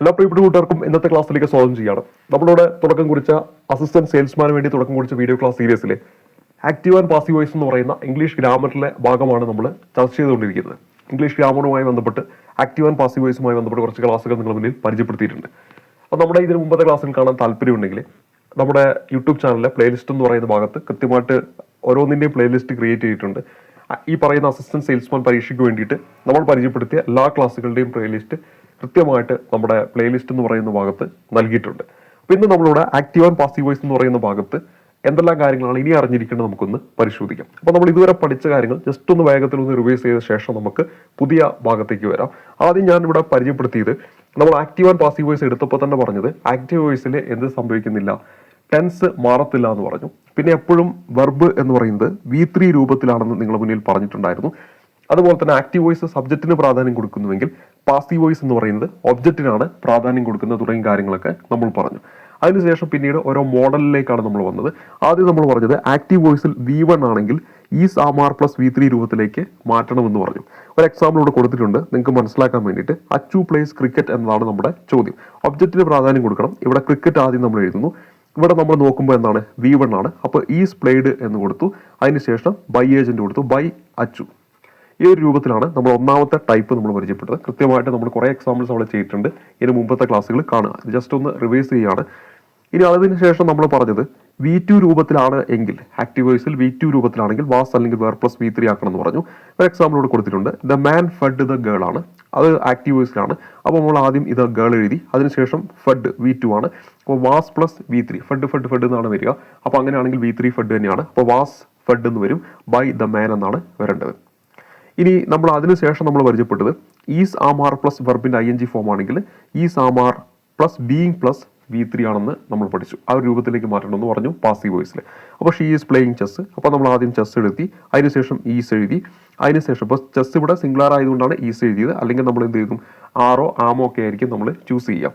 എല്ലാ പ്രിയപ്പെട്ട കൂട്ടുകാർക്കും ഇന്നത്തെ ക്ലാസ്സിലേക്ക് സ്വാഗതം ചെയ്യാണ്. നമ്മളിവിടെ തുടക്കം കുറിച്ച അസിസ്റ്റന്റ് സെയിൽസ്മാന് വേണ്ടി തുടക്കം കുറിച്ച വീഡിയോ ക്ലാസ് സീരീസിലെ ആക്റ്റീവ് ആൻഡ് പാസീവ് വോയിസ് എന്ന് പറയുന്ന ഇംഗ്ലീഷ് ഗ്രാമറിലെ ഭാഗമാണ് നമ്മൾ ചർച്ച ചെയ്തുകൊണ്ടിരിക്കുന്നത്. ഇംഗ്ലീഷ് ഗ്രാമറുമായി ബന്ധപ്പെട്ട് ആക്റ്റീവ് ആൻഡ് പാസീവ് വോയിസുമായി ബന്ധപ്പെട്ട് കുറച്ച് ക്ലാസ്സുകൾ നിങ്ങൾ മുന്നിൽ പരിചയപ്പെടുത്തിയിട്ടുണ്ട്. അപ്പോൾ നമ്മുടെ ഇതിന് മുമ്പത്തെ ക്ലാസ്സിൽ കാണാൻ താല്പര്യമുണ്ടെങ്കിൽ നമ്മുടെ യൂട്യൂബ് ചാനലിലെ പ്ലേലിസ്റ്റ് എന്ന് പറയുന്ന ഭാഗത്ത് കൃത്യമായിട്ട് ഓരോന്നിൻ്റെയും പ്ലേലിസ്റ്റ് ക്രിയേറ്റ് ചെയ്തിട്ടുണ്ട്. ഈ പറയുന്ന അസിസ്റ്റന്റ് സെയിൽസ്മാൻ പരീക്ഷയ്ക്ക് വേണ്ടിയിട്ട് നമ്മൾ പരിചയപ്പെടുത്തിയ എല്ലാ ക്ലാസ്സുകളുടെയും പ്ലേലിസ്റ്റ് കൃത്യമായിട്ട് നമ്മുടെ പ്ലേലിസ്റ്റ് എന്ന് പറയുന്ന ഭാഗത്ത് നൽകിയിട്ടുണ്ട്. അപ്പോൾ ഇന്ന് നമ്മളിവിടെ ആക്റ്റീവ് ആൻഡ് പാസീവ് വോയിസ് എന്ന് പറയുന്ന ഭാഗത്ത് എന്തെല്ലാം കാര്യങ്ങളാണ് ഇനി അറിഞ്ഞിരിക്കേണ്ടത് നമുക്കൊന്ന് പരിശോധിക്കാം. അപ്പോൾ നമ്മൾ ഇതുവരെ പഠിച്ച കാര്യങ്ങൾ ജസ്റ്റ് ഒന്ന് വേഗത്തിൽ ഒന്ന് റിവൈസ് ചെയ്ത ശേഷം നമുക്ക് പുതിയ ഭാഗത്തേക്ക് വരാം. ആദ്യം ഞാൻ ഇവിടെ പരിചയപ്പെടുത്തിയത് നമ്മൾ ആക്റ്റീവ് ആൻഡ് പാസീവ് വോയിസ് എടുത്തപ്പോൾ തന്നെ പറഞ്ഞത് ആക്റ്റീവ് വോയിസിൽ എന്ത് സംഭവിക്കുന്നില്ല, ടെൻസ് മാറത്തില്ല എന്ന് പറഞ്ഞു. പിന്നെ എപ്പോഴും വെർബ് എന്ന് പറയുന്നത് V3 രൂപത്തിലാണെന്ന് നിങ്ങളുടെ മുന്നിൽ പറഞ്ഞിട്ടുണ്ടായിരുന്നു. അതുപോലെ തന്നെ ആക്റ്റീവ് വോയിസ് സബ്ജക്റ്റിന് പ്രാധാന്യം കൊടുക്കുന്നുവെങ്കിൽ പാസീവ് വോയിസ് എന്ന് പറയുന്നത് ഒബ്ജക്റ്റിനാണ് പ്രാധാന്യം കൊടുക്കുന്നത് തുടങ്ങിയ കാര്യങ്ങളൊക്കെ നമ്മൾ പറഞ്ഞു. അതിനുശേഷം പിന്നീട് ഓരോ മോഡലിലേക്കാണ് നമ്മൾ വന്നത്. ആദ്യം നമ്മൾ പറഞ്ഞത് ആക്റ്റീവ് വോയിസിൽ V1 ആണെങ്കിൽ ഈസ് ആമാർ പ്ലസ് V3 രൂപത്തിലേക്ക് മാറ്റണമെന്ന് പറഞ്ഞു. ഒരു എക്സാമ്പിൾ ഇവിടെ കൊടുത്തിട്ടുണ്ട് നിങ്ങൾക്ക് മനസ്സിലാക്കാൻ വേണ്ടിയിട്ട്. അച്ചു പ്ലേസ് ക്രിക്കറ്റ് എന്നതാണ് നമ്മുടെ ചോദ്യം. ഒബ്ജക്റ്റിന് പ്രാധാന്യം കൊടുക്കണം. ഇവിടെ ക്രിക്കറ്റ് ആദ്യം നമ്മൾ എഴുതുന്നു. ഇവിടെ നമ്മൾ നോക്കുമ്പോൾ എന്താണ് V1 ആണ്. അപ്പോൾ ഈസ് പ്ലേഡ് എന്ന് കൊടുത്തു. അതിനുശേഷം ബൈ ഏജന്റ് കൊടുത്തു, ബൈ അച്ചു. ഈ ഒരു രൂപത്തിലാണ് നമ്മൾ ഒന്നാമത്തെ ടൈപ്പ് നമ്മൾ പരിചയപ്പെട്ടത്. കൃത്യമായിട്ട് നമ്മൾ കുറേ എക്സാമ്പിൾസ് അവിടെ ചെയ്തിട്ടുണ്ട്. ഇതിന് മുമ്പത്തെ ക്ലാസ്സുകൾ കാണുക. ജസ്റ്റ് ഒന്ന് റിവൈസ് ചെയ്യുകയാണ്. ഇനി അതിന് ശേഷം നമ്മൾ പറഞ്ഞത് V2 രൂപത്തിലാണ് എങ്കിൽ ആക്റ്റീവ് വോയിസിൽ V2 രൂപത്തിലാണെങ്കിൽ വാസ് അല്ലെങ്കിൽ വേർ പ്ലസ് V3 ആക്കണം എന്ന് പറഞ്ഞു. ഒരു എക്സാമ്പിൾ ഇവിടെ കൊടുത്തിട്ടുണ്ട്. ദ മാൻ ഫഡ് ദ ഗേൾ ആണ്. അത് ആക്റ്റീവ് വോയിസിലാണ്. അപ്പോൾ നമ്മൾ ആദ്യം ഇത് ഗേൾ എഴുതി. അതിനുശേഷം ഫഡ് V2 ആണ്. അപ്പോൾ വാസ് പ്ലസ് V3 ഫഡ് എന്നാണ് വരിക. അപ്പോൾ അങ്ങനെയാണെങ്കിൽ V3 ഫഡ് തന്നെയാണ്. അപ്പോൾ വാസ് ഫഡ് എന്ന് വരും. ബൈ ദ മാൻ എന്നാണ് വരേണ്ടത്. ഇനി നമ്മൾ അതിനുശേഷം നമ്മൾ പരിചയപ്പെട്ടത് ഈസ് ആമാർ പ്ലസ് വെർബിന്റെ ING ഫോം ആണെങ്കിൽ is am are plus being plus V3 ആണെന്ന് നമ്മൾ പഠിച്ചു. ആ ഒരു രൂപത്തിലേക്ക് മാറ്റണമെന്ന് പറഞ്ഞു പാസീവ് വോയിസിൽ. അപ്പോൾ ഷീ ഈസ് പ്ലേയിങ് ചെസ്. അപ്പോൾ നമ്മൾ ആദ്യം ചെസ് എഴുതി. അതിനുശേഷം ഈസ് എഴുതി. അതിനുശേഷം ഇപ്പോൾ ചെസ് ഇവിടെ സിംഗുലർ ആയതുകൊണ്ടാണ് ഈസ് എഴുതിയത്. അല്ലെങ്കിൽ നമ്മൾ എന്ത് ചെയ്യും, ആറോ ആമോ ഒക്കെ ആയിരിക്കും നമ്മൾ ചൂസ് ചെയ്യുക.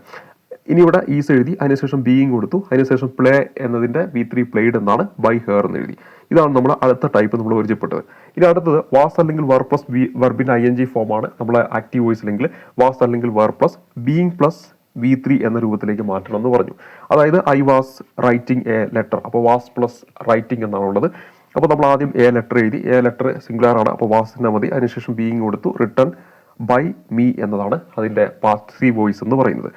ഇനി ഇവിടെ ഈസ് എഴുതി. അതിനുശേഷം ബീയിങ് കൊടുത്തു. അതിനുശേഷം പ്ലേ എന്നതിന്റെ V3 പ്ലേഡ് എന്നാണ് ബൈ ഹെയർ എന്ന് എഴുതി. ഇതാണ് നമ്മൾ അടുത്ത ടൈപ്പ് നമ്മൾ പരിചയപ്പെട്ടത്. ഇനി അടുത്തത് വാസ് അല്ലെങ്കിൽ വർ പ്ലസ് വെർബിന്റെ ING ഫോമാണ് നമ്മളെ ആക്റ്റീവ് വോയിസിലെങ്കിൽ വാസ് അല്ലെങ്കിൽ വർ പ്ലസ് ബീയിങ് പ്ലസ് V3 എന്ന രൂപത്തിലേക്ക് മാറ്റണം എന്ന് പറഞ്ഞു. അതായത് I was writing A letter. അപ്പോൾ വാസ് പ്ലസ് റൈറ്റിംഗ് എന്നാണുള്ളത്. അപ്പോൾ നമ്മൾ ആദ്യം എ ലെറ്റർ എഴുതി. എ ലെറ്റർ സിംഗുലർ ആണ്. അപ്പോൾ വാസിന്റെ മതി. അതിനുശേഷം ബീയിങ് കൊടുത്തു. റിട്ടേൺ ബൈ മീ എന്നതാണ് അതിന്റെ പാസീവ് വോയിസ് എന്ന് പറയുന്നത്.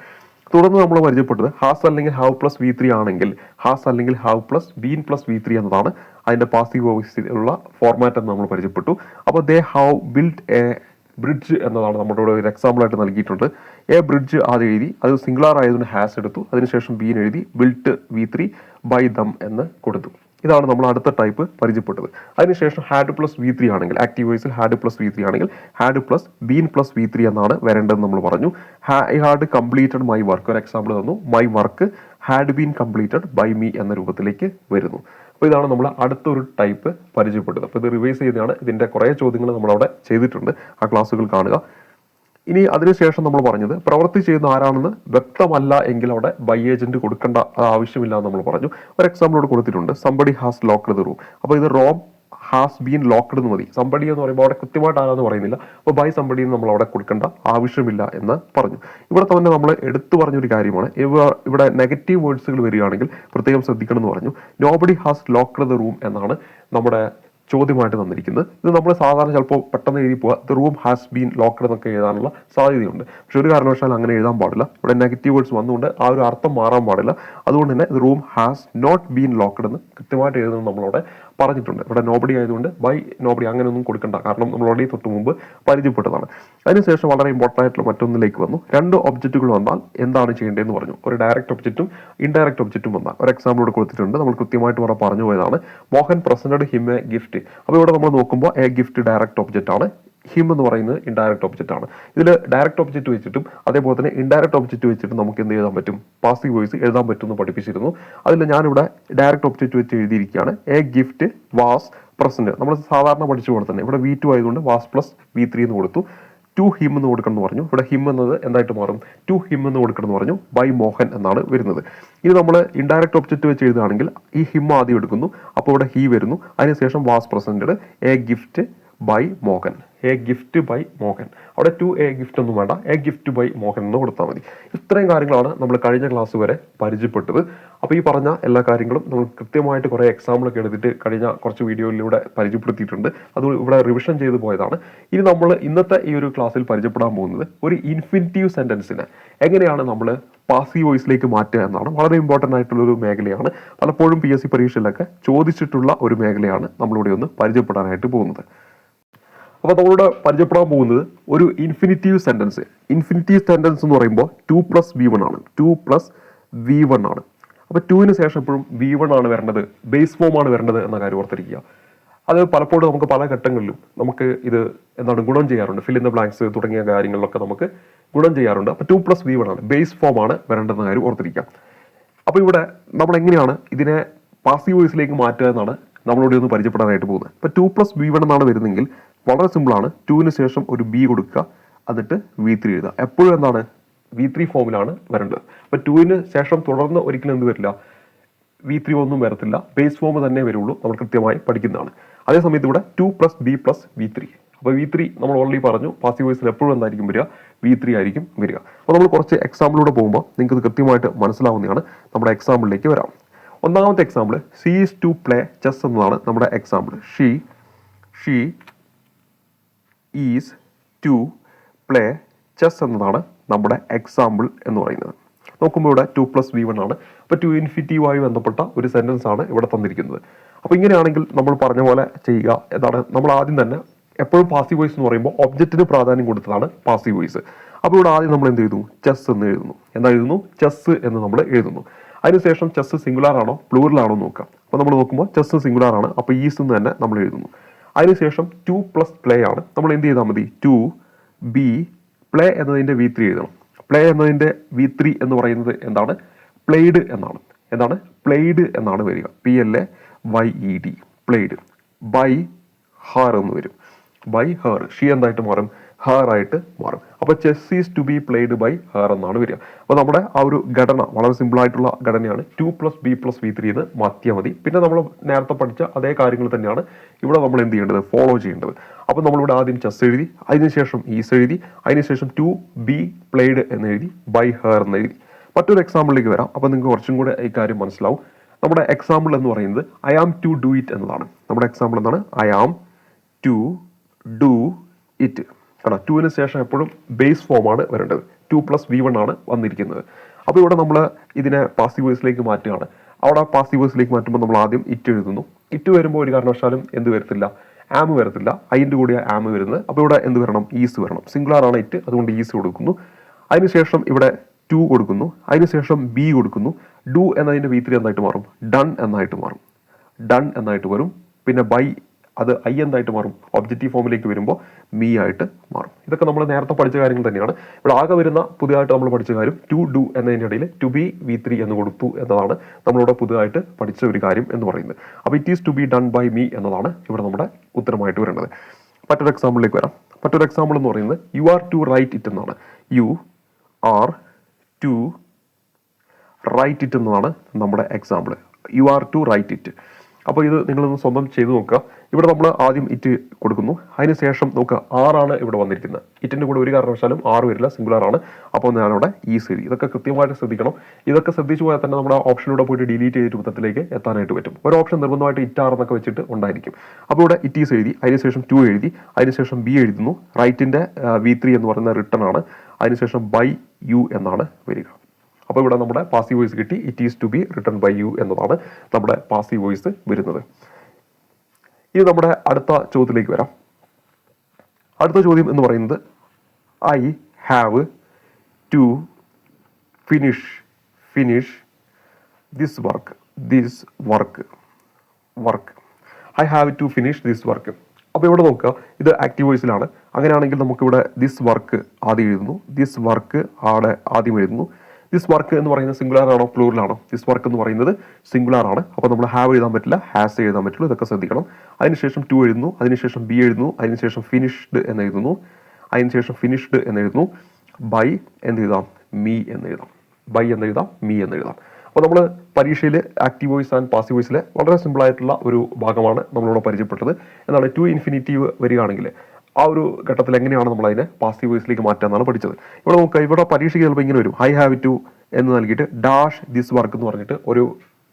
തുടർന്ന് നമ്മൾ പരിചയപ്പെട്ടത് ഹാസ് അല്ലെങ്കിൽ ഹാവ് പ്ലസ് V3 ആണെങ്കിൽ ഹാസ് അല്ലെങ്കിൽ have plus been plus V3 എന്നതാണ് അതിന്റെ പാസീവ് വോയിസിലുള്ള ഫോർമാറ്റ് എന്ന് നമ്മൾ പരിചയപ്പെട്ടു. അപ്പോൾ they have build A bridge എന്നതാണ് നമ്മുടെ ഇവിടെ ഒരു എക്സാമ്പിൾ ആയിട്ട് നൽകിയിട്ടുണ്ട്. എ ബ്രിഡ്ജ് ആദ്യം എഴുതി. അത് സിംഗുലർ ആയതുകൊണ്ട് ഹാസ് എടുത്തു. അതിനുശേഷം ബീൻ എഴുതി. ബിൽറ്റ് V3 ബൈ ദം എന്ന് കൊടുത്തു. ഇതാണ് നമ്മൾ അടുത്ത ടൈപ്പ് പരിചയപ്പെട്ടത്. അതിനുശേഷം ഹാഡ് പ്ലസ് V3 ആണെങ്കിൽ ആക്റ്റീവ് വോയിസിൽ ഹാഡ് പ്ലസ് V3 ആണെങ്കിൽ had plus been plus V3 എന്നാണ് വരേണ്ടതെന്ന് നമ്മൾ പറഞ്ഞു. I had completed my work. ഒരു എക്സാമ്പിൾ തന്നു. My work had been completed by me എന്ന രൂപത്തിലേക്ക് വരുന്നു. അപ്പോൾ ഇതാണ് നമ്മൾ അടുത്തൊരു ടൈപ്പ് പരിചയപ്പെട്ടത്. അപ്പോൾ ഇത് റിവൈസ് ചെയ്തതാണ്. ഇതിൻ്റെ കുറേ ചോദ്യങ്ങൾ നമ്മളവിടെ ചെയ്തിട്ടുണ്ട്. ആ ക്ലാസ്സുകൾ കാണുക. ഇനി അതിനുശേഷം നമ്മൾ പറഞ്ഞത് പ്രവൃത്തി ചെയ്യുന്ന ആരാണെന്ന് വ്യക്തമല്ല എങ്കിൽ അവിടെ ബൈ ഏജന്റ് കൊടുക്കേണ്ട ആവശ്യമില്ല എന്ന് നമ്മൾ പറഞ്ഞു. ഒരു എക്സാമ്പിൾ ഇവിടെ കൊടുത്തിട്ടുണ്ട്. Somebody has locked the room. അപ്പോൾ ഇത് റോം ഹാസ് ബീൻ ലോക്ക്ഡ് എന്ന് മതി. സംബഡി എന്ന് പറയുമ്പോൾ അവിടെ കൃത്യമായിട്ട് ആരാന്ന് പറയുന്നില്ല. അപ്പോൾ ബൈ സംബഡി നമ്മൾ അവിടെ കൊടുക്കേണ്ട ആവശ്യമില്ല എന്ന് പറഞ്ഞു. ഇവിടെ തന്നെ നമ്മൾ എടുത്തു പറഞ്ഞൊരു കാര്യമാണ്. ഇവിടെ നെഗറ്റീവ് വേർഡ്സുകൾ വരികയാണെങ്കിൽ പ്രത്യേകം ശ്രദ്ധിക്കണം എന്ന് പറഞ്ഞു. Nobody has locked the room എന്നാണ് നമ്മുടെ ചോദ്യമായിട്ട് തന്നിരിക്കുന്നത്. ഇത് നമ്മൾ സാധാരണ ചിലപ്പോൾ പെട്ടെന്ന് എഴുതി പോവുക. The room has been locked എന്നൊക്കെ എഴുതാനുള്ള സാധ്യതയുണ്ട്. പക്ഷെ ഒരു കാരണവശാലും അങ്ങനെ എഴുതാൻ പാടില്ല. ഇവിടെ നെഗറ്റീവ് വേർഡ്സ് വന്നുകൊണ്ട് ആ ഒരു അർത്ഥം മാറാൻ പാടില്ല. അതുകൊണ്ട് തന്നെ the room has not been locked എന്ന് കൃത്യമായിട്ട് എഴുതുന്നത് നമ്മളവിടെ പറഞ്ഞിട്ടുണ്ട്. ഇവിടെ നോബഡി ആയതുകൊണ്ട് ബൈ നോബഡി അങ്ങനെയൊന്നും കൊടുക്കണ്ട. കാരണം നമ്മൾ ഓൾറെഡി തൊട്ട് മുമ്പ് പരിചയപ്പെട്ടതാണ്. അതിനുശേഷം വളരെ ഇമ്പോർട്ടൻ്റ് ആയിട്ടുള്ള മറ്റൊന്നിലേക്ക് വന്നു. രണ്ട് ഒബ്ജക്റ്റുകൾ വന്നാൽ എന്താണ് ചെയ്യേണ്ടതെന്ന് പറഞ്ഞു. ഒരു ഡയറക്റ്റ് ഒബ്ജക്റ്റും ഇൻഡയറക്റ്റ് ഒബ്ജക്റ്റും വന്നാൽ ഒരു എക്സാമ്പിൾ ഇവിടെ കൊടുത്തിട്ടുണ്ട്. നമ്മൾ കൃത്യമായിട്ട് ഇവിടെ പറഞ്ഞു പോയതാണ്. Mohan presented him a gift. അപ്പോൾ ഇവിടെ നമ്മൾ നോക്കുമ്പോൾ എ ഗിഫ്റ്റ് ഡയറക്റ്റ് ഒബ്ജക്റ്റ് ആണ്. ഹിം എന്ന് പറയുന്നത് ഇൻഡയറക്റ്റ് ഒബ്ജക്റ്റ് ആണ്. ഇതിൽ ഡയറക്റ്റ് ഒബ്ജക്റ്റ് വെച്ചിട്ടും അതേപോലെ തന്നെ ഇൻഡയറക്റ്റ് ഒബ്ജക്റ്റ് വെച്ചിട്ടും നമുക്ക് എന്ത് എഴുതാൻ പറ്റും, പാസീവ് വോയിസ് എഴുതാൻ പറ്റുമെന്ന് പഠിപ്പിച്ചിരുന്നു. അതിൽ ഞാനിവിടെ ഡയറക്റ്റ് ഒബ്ജക്റ്റ് വെച്ച് എഴുതിയിരിക്കുകയാണ്. A gift was present. നമ്മൾ സാധാരണ പഠിച്ച പോലെ തന്നെ ഇവിടെ V2 ആയതുകൊണ്ട് വാസ് പ്ലസ് V3 എന്ന് കൊടുത്തു. ടു ഹിം എന്ന് കൊടുക്കണം എന്ന് പറഞ്ഞു. ഇവിടെ ഹിം എന്നത് എന്തായിട്ട് മാറും, ടു ഹിം എന്ന് കൊടുക്കണം എന്ന് പറഞ്ഞു. ബൈ മോഹൻ എന്നാണ് വരുന്നത്. ഇത് നമ്മൾ ഇൻഡയറക്റ്റ് ഒബ്ജക്റ്റ് വെച്ച് എഴുതുകയാണെങ്കിൽ ഈ ഹിം ആദ്യം എടുക്കുന്നു. അപ്പോൾ ഇവിടെ ഹി വരുന്നു. അതിനുശേഷം was presented a gift by Mohan. A gift by Mohan. അവിടെ ടു എ ഗിഫ്റ്റ് ഒന്നും വേണ്ട, എ ഗിഫ്റ്റ് ബൈ മോഹൻ എന്ന് കൊടുത്താൽ മതി. ഇത്രയും കാര്യങ്ങളാണ് നമ്മൾ കഴിഞ്ഞ ക്ലാസ് വരെ പരിചയപ്പെട്ടത്. അപ്പോൾ ഈ പറഞ്ഞ എല്ലാ കാര്യങ്ങളും നമ്മൾ കൃത്യമായിട്ട് കുറേ എക്സാമ്പിളൊക്കെ എടുത്തിട്ട് കഴിഞ്ഞ കുറച്ച് വീഡിയോയിലൂടെ പരിചയപ്പെടുത്തിയിട്ടുണ്ട്. അത് ഇവിടെ റിവിഷൻ ചെയ്ത് പോയതാണ്. ഇനി നമ്മൾ ഇന്നത്തെ ഈ ഒരു ക്ലാസ്സിൽ പരിചയപ്പെടാൻ പോകുന്നത് ഒരു ഇൻഫിനിറ്റീവ് സെന്റൻസിനെ എങ്ങനെയാണ് നമ്മൾ പാസീവ് വോയിസിലേക്ക് മാറ്റുക എന്നാണ്. വളരെ ഇമ്പോർട്ടൻ്റ് ആയിട്ടുള്ളൊരു മേഖലയാണ്. പലപ്പോഴും PSC പരീക്ഷയിലൊക്കെ ചോദിച്ചിട്ടുള്ള ഒരു മേഖലയാണ് നമ്മളിവിടെ ഒന്ന് പരിചയപ്പെടാനായിട്ട് പോകുന്നത്. അപ്പോൾ നമ്മളിവിടെ പരിചയപ്പെടാൻ പോകുന്നത് ഒരു ഇൻഫിനിറ്റീവ് സെന്റൻസ്. ഇൻഫിനിറ്റീവ് സെന്റൻസ് എന്ന് പറയുമ്പോൾ 2+V1 ആണ്. 2+V1 ആണ്. അപ്പോൾ 2ന് ശേഷം എപ്പോഴും V1 ആണ് വരേണ്ടത്, ബേസ് ഫോം ആണ് വരേണ്ടത് എന്ന കാര്യം ഓർത്തിരിക്കുക. അത് പലപ്പോഴും നമുക്ക് പല ഘട്ടങ്ങളിലും നമുക്ക് ഇത് ഗുണം ചെയ്യാറുണ്ട്. ഫിൽ ഇൻ ദ ബ്ലാങ്ക്സ് തുടങ്ങിയ കാര്യങ്ങളിലൊക്കെ നമുക്ക് ഗുണം ചെയ്യാറുണ്ട്. അപ്പോൾ 2+V1 ആണ്, ബേസ് ഫോം ആണ് വരേണ്ടതെന്ന കാര്യം ഓർത്തിരിക്കാം. അപ്പോൾ ഇവിടെ നമ്മൾ എങ്ങനെയാണ് ഇതിനെ പാസീവ് വോയിസിലേക്ക് മാറ്റുക എന്നാണ് നമ്മളിവിടെ ഒന്ന് പരിചയപ്പെടാനായിട്ട് പോകുന്നത്. ഇപ്പോൾ 2+V1 എന്നാണ് വരുന്നതെങ്കിൽ വളരെ സിമ്പിളാണ്. 2ന് ശേഷം ഒരു B കൊടുക്കുക, എന്നിട്ട് V3 എഴുതുക. എപ്പോഴും എന്താണ് V3 ഫോമിലാണ് വരേണ്ടത്. അപ്പോൾ 2ന് ശേഷം തുടർന്ന് ഒരിക്കലും എന്ത് വരില്ല, V3 ഒന്നും വരത്തില്ല, ബേസ് ഫോം തന്നെ വരുള്ളൂ. നമ്മൾ കൃത്യമായി പഠിക്കുന്നതാണ്. അതേസമയത്ത് ഇവിടെ 2+B+V3. അപ്പോൾ V3 നമ്മൾ ഓൾറെഡി പറഞ്ഞു, പാസീവ് വോയിസിൽ എപ്പോഴും എന്തായിരിക്കും വരിക, V3 ആയിരിക്കും വരിക. അപ്പോൾ നമ്മൾ കുറച്ച് എക്സാമ്പിളിലൂടെ പോകുമ്പോൾ നിങ്ങൾക്ക് ഇത് കൃത്യമായിട്ട് മനസ്സിലാവുന്നതാണ്. നമ്മുടെ എക്സാമ്പിളിലേക്ക് വരാം. ഒന്നാമത്തെ example, she is to play chess എന്നതാണ് നമ്മുടെ example. She is to play chess എന്നതാണ് നമ്മുടെ എക്സാമ്പിൾ എന്ന് പറയുന്നത്. നോക്കുമ്പോൾ ഇവിടെ 2+V1 ആണ്. അപ്പോൾ 2 ഇൻഫിനിറ്റീവുമായി ബന്ധപ്പെട്ട ഒരു സെന്റൻസ് ആണ് ഇവിടെ തന്നിരിക്കുന്നത്. അപ്പോൾ ഇങ്ങനെയാണെങ്കിൽ നമ്മൾ പറഞ്ഞ പോലെ ചെയ്യുക. എന്താണ്, നമ്മൾ ആദ്യം തന്നെ എപ്പോഴും പാസീവ് വോയിസ് എന്ന് പറയുമ്പോൾ ഒബ്ജക്റ്റിന് പ്രാധാന്യം കൊടുത്തതാണ് പാസീവ് വോയിസ്. അപ്പോൾ ഇവിടെ ആദ്യം നമ്മൾ എന്ത് എഴുതുന്നു, ചെസ് എന്ന് എഴുതുന്നു. എന്താ എഴുതുന്നു, ചെസ് എന്ന് നമ്മൾ എഴുതുന്നു. അതിനുശേഷം ചെസ് സിംഗുലാർ ആണോ പ്ലൂറൽ ആണോ നോക്കാം. അപ്പോൾ നമ്മൾ നോക്കുമ്പോൾ ചെസ് സിംഗുലാർ ആണ്, അപ്പോൾ ഈസ് എന്ന് തന്നെ നമ്മൾ എഴുതുന്നു. അതിനുശേഷം 2+പ്ലേ ആണ്. നമ്മൾ എന്ത് ചെയ്താൽ മതി, 2B പ്ലേ എന്നതിൻ്റെ V3 എഴുതണം. പ്ലേ എന്നതിൻ്റെ V3 എന്ന് പറയുന്നത് എന്താണ്, പ്ലേഡ് എന്നാണ്. എന്താണ്, പ്ലേഡ് എന്നാണ് വരിക. PLAYED, played. ബൈ ഹർ എന്ന് വരും. ബൈ ഹർ, ഷീ എന്തായിട്ട് മാറും, ഹർ ആയിട്ട് മാറും. അപ്പോൾ chess is to be played by her എന്നാണ് വരിക. അപ്പോൾ നമ്മുടെ ആ ഒരു ഘടന വളരെ സിമ്പിൾ ആയിട്ടുള്ള ഘടനയാണ്. 2+B+V3 എന്ന് മാറ്റിയാൽ മതി. പിന്നെ നമ്മൾ നേരത്തെ പഠിച്ച അതേ കാര്യങ്ങൾ തന്നെയാണ് ഇവിടെ നമ്മൾ എന്ത് ചെയ്യേണ്ടത്, ഫോളോ ചെയ്യേണ്ടത്. അപ്പോൾ നമ്മളിവിടെ ആദ്യം ചെസ് എഴുതി, അതിനുശേഷം ഈസ് എഴുതി, അതിനുശേഷം 2B പ്ലേഡ് എന്ന് എഴുതി, ബൈ ഹർ എന്ന് എഴുതി. മറ്റൊരു എക്സാമ്പിളിലേക്ക് വരാം. അപ്പോൾ നിങ്ങൾക്ക് കുറച്ചും കൂടെ ഈ കാര്യം മനസ്സിലാവും. നമ്മുടെ എക്സാമ്പിൾ എന്ന് പറയുന്നത് I am to do it എന്നതാണ്. നമ്മുടെ എക്സാമ്പിൾ എന്താണ്, I am to do it. കാരണം 2ന് ശേഷം എപ്പോഴും ബേസ് ഫോം ആണ് വരേണ്ടത്. 2+V1 ആണ് വന്നിരിക്കുന്നത്. അപ്പോൾ ഇവിടെ നമ്മൾ ഇതിനെ പാസീവ് വോയിസിലേക്ക് മാറ്റുകയാണ്. അവിടെ പാസീവ് വോയിസിലേക്ക് മാറ്റുമ്പോൾ നമ്മൾ ആദ്യം ഇറ്റ് എഴുതുന്നു. ഇറ്റ് വരുമ്പോൾ ഒരു കാരണവശാലും എന്ത് വരത്തില്ല, ആം വരത്തില്ല. അതിൻ്റെ കൂടിയ ആം വരുന്നത്. അപ്പോൾ ഇവിടെ എന്ത് വരണം, ഈസ് വരണം. സിംഗുലാർ ആണ് ഇറ്റ്, അതുകൊണ്ട് ഈസ് കൊടുക്കുന്നു. അതിനുശേഷം ഇവിടെ 2 കൊടുക്കുന്നു. അതിനുശേഷം B കൊടുക്കുന്നു. ഡു എന്നതിൻ്റെ V3 എന്തായിട്ട് മാറും, ഡൺ എന്നായിട്ട് മാറും. ഡൺ എന്നായിട്ട് വരും. പിന്നെ ബൈ, അത് ഐ എന്തായിട്ട് മാറും, ഒബ്ജക്റ്റീവ് ഫോമിലേക്ക് വരുമ്പോൾ മീ ആയിട്ട് മാറും. ഇതൊക്കെ നമ്മൾ നേരത്തെ പഠിച്ച കാര്യങ്ങൾ തന്നെയാണ്. ഇവിടെ ആകെ വരുന്ന പുതിയതായിട്ട് നമ്മൾ പഠിച്ച കാര്യം ടു ഡു എന്നതിൻ്റെ ഇടയിൽ ടു ബി V3 എന്ന് കൊടുത്തു എന്നതാണ് നമ്മളിവിടെ പുതുതായിട്ട് പഠിച്ച ഒരു കാര്യം എന്ന് പറയുന്നത്. അപ്പോൾ it is to be done by me എന്നതാണ് ഇവിടെ നമ്മുടെ ഉത്തരമായിട്ട് വരേണ്ടത്. മറ്റൊരു എക്സാമ്പിളിലേക്ക് വരാം. മറ്റൊരു എക്സാമ്പിൾ എന്ന് പറയുന്നത് you are to write it എന്നാണ്. You are to write it എന്നതാണ് നമ്മുടെ example. You are to write it. അപ്പോൾ ഇത് നിങ്ങളൊന്ന് സ്വന്തം ചെയ്ത് നോക്കുക. ഇവിടെ നമ്മൾ ആദ്യം ഇറ്റ് കൊടുക്കുന്നു. അതിനുശേഷം നോക്കുക, ആറാണ് ഇവിടെ വന്നിരിക്കുന്നത്. ഇറ്റിൻ്റെ കൂടെ ഒരു കാരണവശാലും ആറ് വരില്ല, സിംഗുലാർ ആണ്. അപ്പോൾ ഞാനവിടെ ഈസ് എഴുതി. ഇതൊക്കെ കൃത്യമായിട്ട് ശ്രദ്ധിക്കണം. ഇതൊക്കെ ശ്രദ്ധിച്ചു പോയാൽ തന്നെ നമ്മുടെ ഓപ്ഷനിലൂടെ പോയിട്ട് ഡിലീറ്റ് ചെയ്തിട്ട് ഉത്തരത്തിലേക്ക് എത്താനായിട്ട് പറ്റും. ഒരു ഓപ്ഷൻ നിർബന്ധമായിട്ട് ഇറ്റാർ എന്നൊക്കെ വെച്ചിട്ട് ഉണ്ടായിരിക്കും. അപ്പോൾ ഇവിടെ ഇറ്റ് ഈസ് എഴുതി, അതിനുശേഷം 2 എഴുതി, അതിനുശേഷം B എഴുതുന്നു. റൈറ്റിൻ്റെ V3 എന്ന് പറയുന്ന റിട്ടൺ ആണ്. അതിനുശേഷം ബൈ യു എന്നാണ് വരിക. അപ്പോൾ ഇവിടെ നമ്മുടെ പാസീവ് വോയിസ് കിട്ടി. It is to be written by you എന്നതാണ് നമ്മുടെ പാസീവ് വോയിസ് വരുന്നത്. ഇനി നമ്മുടെ അടുത്ത ചോദ്യത്തിലേക്ക് വരാം. അടുത്ത ചോദ്യം എന്ന് പറയുന്നത് I have to finish this work. I have to finish this work. അപ്പോൾ ഇവിടെ നോക്കുക, ഇത് ആക്റ്റീവ് വോയിസിലാണ്. അങ്ങനെയാണെങ്കിൽ നമുക്കിവിടെ ദിസ് വർക്ക് ആദ്യം എഴുതുന്നു. ദിസ് വർക്ക് ആദ്യം എഴുതുന്നു. ദിസ് വർക്ക് എന്ന് പറയുന്നത് സിംഗുലാർ ആണോ പ്ലൂറൽ ആണോ? ദിസ് വർക്ക് എന്ന് പറയുന്നത് സിംഗുലാർ ആണ്. അപ്പോൾ നമ്മൾ ഹാവ് എഴുതാൻ പറ്റില്ല, ഹാസ് എഴുതാൻ പറ്റുള്ളൂ. ഇതൊക്കെ ശ്രദ്ധിക്കണം. അതിനുശേഷം 2 എഴുതുന്നു, അതിനുശേഷം B എഴുതുന്നു, അതിനുശേഷം ഫിനിഷ്ഡ് എന്ന് എഴുതുന്നു, അതിനുശേഷം ഫിനിഷ്ഡ് എന്ന് എഴുതുന്നു. ബൈ എന്ന് എഴുതാം, മീ എന്ന് എഴുതാം. ബൈ എന്ന് എഴുതാം, മീ എന്ന് എഴുതാം. അപ്പോൾ നമ്മൾ പരീക്ഷയിൽ ആക്റ്റീവ് വോയിസ് ആൻഡ് പാസീവ് വോയിസിലെ വളരെ സിമ്പിൾ ആയിട്ടുള്ള ഒരു ഭാഗമാണ് നമ്മളിവിടെ പരിചയപ്പെട്ടത്. എന്താണ്, ടു ഇൻഫിനിറ്റീവ് വരികയാണെങ്കിൽ ആ ഒരു ഘട്ടത്തിൽ എങ്ങനെയാണ് നമ്മൾ അതിനെ പാസീവ് വോയിസിലേക്ക് മാറ്റാന്നാണ് പഠിച്ചത്. ഇവിടെ നോക്കുക, ഇവിടെ പരീക്ഷയ്ക്ക് ചിലപ്പോൾ ഇങ്ങനെ വരും, ഐ ഹാവ് ടു എന്ന് നൽകിയിട്ട് ഡാഷ് ദിസ് വർക്ക് എന്ന് പറഞ്ഞിട്ട് ഒരു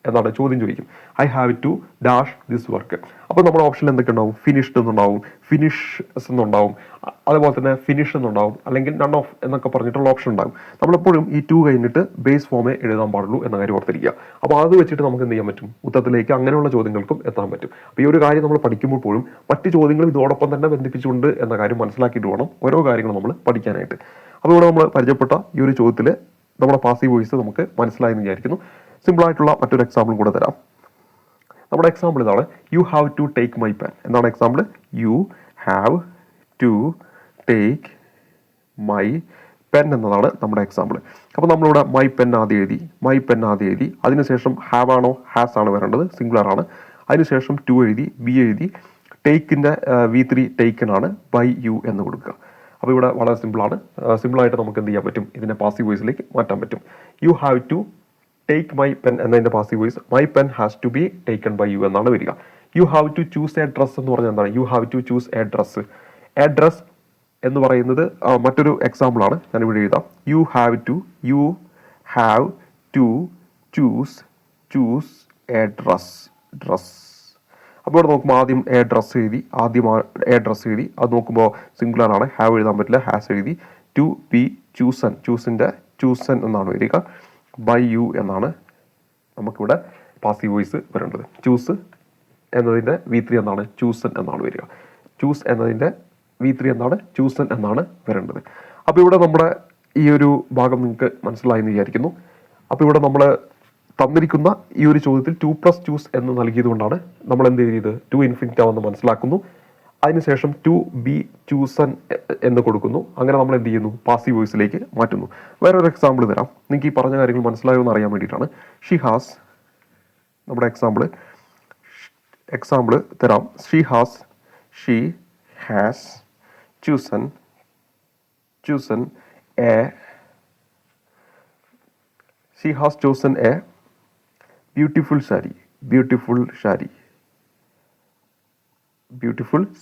എന്താണ് ചോദ്യം ചോദിക്കും. I have to dash this work. അപ്പോൾ നമ്മുടെ ഓപ്ഷനിൽ എന്തൊക്കെ ഉണ്ടാവും? ഫിനിഷ്ഡ് എന്നുണ്ടാവും, ഫിനിഷ് എന്നുണ്ടാവും, അതുപോലെ തന്നെ ഫിനിഷ് എന്നുണ്ടാവും, അല്ലെങ്കിൽ നൺ ഓഫ് എന്നൊക്കെ പറഞ്ഞിട്ടുള്ള ഓപ്ഷൻ ഉണ്ടാകും. നമ്മളെപ്പോഴും ഈ ടു കഴിഞ്ഞിട്ട് ബേസ് ഫോമേ എഴുതാൻ പാടുള്ളൂ എന്ന കാര്യം ഓർത്തിരിക്കുക. അപ്പോൾ അത് വെച്ചിട്ട് നമുക്ക് എന്ത് ചെയ്യാൻ പറ്റും? ഉത്തരത്തിലേക്ക് അങ്ങനെയുള്ള ചോദ്യങ്ങൾക്കും എത്താൻ പറ്റും. അപ്പോൾ ഈ ഒരു കാര്യം നമ്മൾ പഠിക്കുമ്പോൾ പോലും മറ്റ് ചോദ്യങ്ങളും ഇതോടൊപ്പം തന്നെ ബന്ധിപ്പിച്ചുകൊണ്ട് എന്ന കാര്യം മനസ്സിലാക്കിയിട്ട് വേണം ഓരോ കാര്യങ്ങളും നമ്മൾ പഠിക്കാനായിട്ട്. അപ്പോൾ ഇവിടെ നമ്മൾ പരിചയപ്പെട്ട ഈ ഒരു ചോദ്യത്തിൽ നമ്മുടെ പാസീവ് വോയിസ് നമുക്ക് മനസ്സിലായെന്ന് വിചാരിക്കുന്നു. സിമ്പിളായിട്ടുള്ള മറ്റൊരു എക്സാമ്പിൾ കൂടെ തരാം. നമ്മുടെ എക്സാമ്പിൾ ഇതാണ്, you have to take my pen. എന്താണ് example? You have to take my pen എന്നതാണ് നമ്മുടെ എക്സാമ്പിൾ. അപ്പോൾ നമ്മളിവിടെ മൈ പെൻ ആദ്യം എഴുതി, അതിനുശേഷം ഹാവ് ആണോ ഹാസ് ആണ് വരേണ്ടത്, സിംഗുലർ ആണ്. അതിനുശേഷം ടു എഴുതി, ബി എഴുതി, ടേക്കിൻ്റെ V3 ടേക്കൺ ആണ്, ബൈ യു എന്ന് കൊടുക്കുക. അപ്പോൾ ഇവിടെ വളരെ സിമ്പിളായിട്ട് നമുക്ക് എന്ത് ചെയ്യാൻ പറ്റും? ഇതിനെ പാസീവ് വോയിസിലേക്ക് മാറ്റാൻ പറ്റും. You have to take my pen എന്നതിൻ്റെ passive voice my pen has to be taken by you എന്നാണ് വരിക. You have to choose a dress എന്ന് പറഞ്ഞാൽ എന്താണ്? You have to choose a dress. A dress എന്ന് പറയുന്നത് മറ്റൊരു എക്സാമ്പിളാണ്, ഞാനിവിടെ എഴുതാം. You have to choose a dress. അപ്പോൾ ഇവിടെ നോക്കുമ്പോൾ ആദ്യം എ ഡ്രസ് എഴുതി, അത് നോക്കുമ്പോൾ സിംഗുലർ ആണ്, ഹാവ് എഴുതാൻ പറ്റില്ല, ഹാസ് എഴുതി. ടു ബി ചൂസൻ എന്നാണ് വരിക. ബൈ യു എന്നാണ് നമുക്കിവിടെ പാസീവ് വോയിസ് വരേണ്ടത്. ചൂസ് എന്നതിൻ്റെ V3 എന്നാണ്, ചൂസൻ എന്നാണ് വരിക. ചൂസ് എന്നതിൻ്റെ V3 എന്നാണ്, ചൂസൻ എന്നാണ് വരേണ്ടത്. അപ്പോൾ ഇവിടെ നമ്മുടെ ഈ ഒരു ഭാഗം നിങ്ങൾക്ക് മനസ്സിലായെന്ന് വിചാരിക്കുന്നു. അപ്പോൾ ഇവിടെ നമ്മൾ തന്നിരിക്കുന്ന ഈ ഒരു ചോദ്യത്തിൽ 2+ ചൂസ് എന്ന് നൽകിയത് കൊണ്ടാണ് നമ്മൾ എന്ത് ചെയ്തത്? ടു ഇൻഫിനിറ്റ് ആണെന്ന് മനസ്സിലാക്കുന്നു. അതിനുശേഷം ടു ബി ചൂസൻ എന്ന് കൊടുക്കുന്നു. അങ്ങനെ നമ്മൾ എന്ത് ചെയ്യുന്നു? പാസീവ് വോയിസിലേക്ക് മാറ്റുന്നു. വേറൊരു എക്സാമ്പിൾ തരാം, നിങ്ങൾക്ക് ഈ പറഞ്ഞ കാര്യങ്ങൾ മനസ്സിലായോ എന്ന് അറിയാൻ വേണ്ടിയിട്ടാണ്. നമ്മുടെ എക്സാമ്പിൾ തരാം. She has chosen A beautiful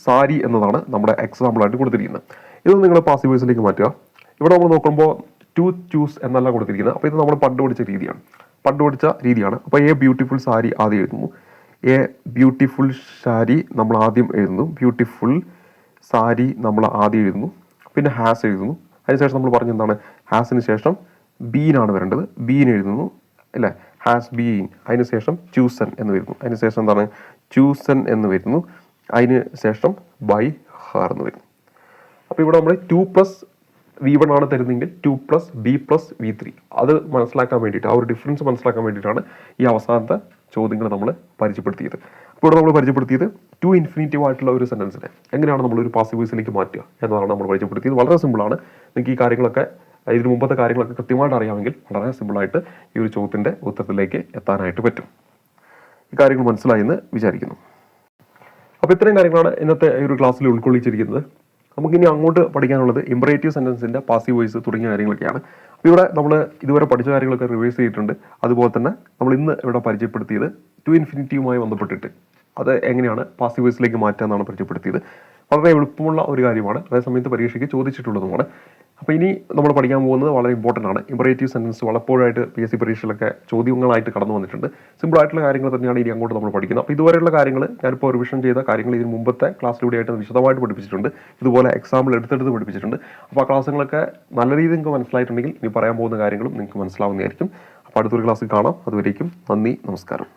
sari എന്നതാണ് നമ്മുടെ എക്സാമ്പിളായിട്ട് കൊടുത്തിരിക്കുന്നത്. ഇത് നിങ്ങൾ പാസീവ് വോയിസിലേക്ക് മാറ്റുക. ഇവിടെ നമ്മൾ നോക്കുമ്പോൾ ടു ചൂസ് എന്നല്ല കൊടുത്തിരിക്കുന്നത്. അപ്പോൾ ഇത് നമ്മൾ പണ്ട് പഠിച്ച രീതിയാണ്. അപ്പോൾ എ ബ്യൂട്ടിഫുൾ സാരി ആദ്യം എഴുതുന്നു. എ ബ്യൂട്ടിഫുൾ സാരി നമ്മൾ ആദ്യം എഴുതുന്നു. പിന്നെ ഹാസ് എഴുതുന്നു. അതിനുശേഷം നമ്മൾ പറഞ്ഞെന്താണ്? ഹാസിന് ശേഷം ബീനാണ് വരേണ്ടത്, ബീൻ എഴുതുന്നു അല്ലേ, ഹാസ് ബീൻ. അതിനുശേഷം ചൂസൻ എന്ന് വരുന്നു. അതിനുശേഷം എന്താണ്? ചൂസൻ എന്ന് വരുന്നു. അതിന് ശേഷം ബൈ ഹർ എന്ന് വരുന്നു. അപ്പോൾ ഇവിടെ നമ്മൾ 2+ V1 ആണ് തരുന്നതെങ്കിൽ 2+ B+ V3 അത് മനസ്സിലാക്കാൻ വേണ്ടിയിട്ട്, ആ ഒരു ഡിഫറൻസ് മനസ്സിലാക്കാൻ വേണ്ടിയിട്ടാണ് ഈ അവസാനത്തെ ചോദ്യങ്ങൾ നമ്മൾ പരിചയപ്പെടുത്തിയത്. അപ്പോൾ ഇവിടെ നമ്മൾ പരിചയപ്പെടുത്തിയത് ടു ഇൻഫിനിറ്റീവ് ആയിട്ടുള്ള ഒരു സെൻറ്റൻസിനെ എങ്ങനെയാണ് നമ്മളൊരു പാസീവ് വോയിസിലേക്ക് മാറ്റുക എന്നതാണ് നമ്മൾ പരിചയപ്പെടുത്തിയത്. വളരെ സിമ്പിളാണ്. നിങ്ങൾക്ക് ഈ കാര്യങ്ങളൊക്കെ, ഇതിന് മുമ്പത്തെ കാര്യങ്ങളൊക്കെ കൃത്യമായിട്ട് അറിയാമെങ്കിൽ വളരെ സിമ്പിളായിട്ട് ഈ ഒരു ചോദ്യത്തിൻ്റെ ഉത്തരത്തിലേക്ക് എത്താനായിട്ട് പറ്റും. ഈ കാര്യങ്ങൾ മനസ്സിലായി എന്ന് വിചാരിക്കുന്നു. അപ്പോൾ ഇത്രയും കാര്യങ്ങളാണ് ഇന്നത്തെ ഈ ഒരു ക്ലാസ്സിൽ ഉൾക്കൊള്ളിച്ചിരിക്കുന്നത്. നമുക്കിനി അങ്ങോട്ട് പഠിക്കാനുള്ളത് ഇമ്പറേറ്റീവ് സെൻറ്റൻസിൻ്റെ പാസീവ് വോയിസ് തുടങ്ങിയ കാര്യങ്ങളൊക്കെയാണ്. അപ്പോൾ ഇവിടെ നമ്മൾ ഇതുവരെ പഠിച്ച കാര്യങ്ങളൊക്കെ റിവൈസ് ചെയ്തിട്ടുണ്ട്. അതുപോലെ തന്നെ നമ്മൾ ഇന്ന് ഇവിടെ പരിചയപ്പെടുത്തിയത് ടു ഇൻഫിനിറ്റീവുമായി ബന്ധപ്പെട്ടിട്ട് അത് എങ്ങനെയാണ് പാസീവ് വോയിസിലേക്ക് മാറ്റുക എന്നാണ് പരിചയപ്പെടുത്തിയത്. വളരെ എളുപ്പമുള്ള ഒരു കാര്യമാണ്, അതേസമയത്ത് പരീക്ഷയ്ക്ക് ചോദിച്ചിട്ടുള്ളതുമാണ്. അപ്പോൾ ഇനി നമ്മൾ പഠിക്കാൻ പോകുന്നത് വളരെ ഇമ്പോർട്ടൻ്റ് ആണ്. ഇമ്പറേറ്റീവ് സെൻറ്റൻസ് പലപ്പോഴായിട്ട് PSC പരീക്ഷയിലൊക്കെ ചോദ്യങ്ങളായിട്ട് കടന്നു വന്നിട്ടുണ്ട്. സിമ്പിളായിട്ടുള്ള കാര്യങ്ങൾ തന്നെയാണ് ഇനി അങ്ങോട്ട് നമ്മൾ പഠിക്കുന്നത്. അപ്പോൾ ഇതുവരെയുള്ള കാര്യങ്ങൾ ഞാനിപ്പോൾ റിവിഷൻ ചെയ്ത കാര്യങ്ങൾ ഇതിന് മുമ്പത്തെ ക്ലാസ്സിലൂടെ ആയിട്ട് വിശദമായിട്ട് പഠിപ്പിച്ചിട്ടുണ്ട്. ഇതുപോലെ എക്സാമ്പിൾ എടുത്തെടുത്ത് പഠിപ്പിച്ചിട്ടുണ്ട്. അപ്പോൾ ആ ക്ലാസ്സുകളൊക്കെ നല്ല രീതിയിൽ നിങ്ങൾക്ക് മനസ്സിലായിട്ടുണ്ടെങ്കിൽ ഇനി പറയാൻ പോകുന്ന കാര്യങ്ങളും നിങ്ങൾക്ക് മനസ്സിലാവുന്നതായിരിക്കും. അപ്പോൾ അടുത്തൊരു ക്ലാസ്സിൽ കാണാം. അതുവരേക്കും നന്ദി, നമസ്കാരം.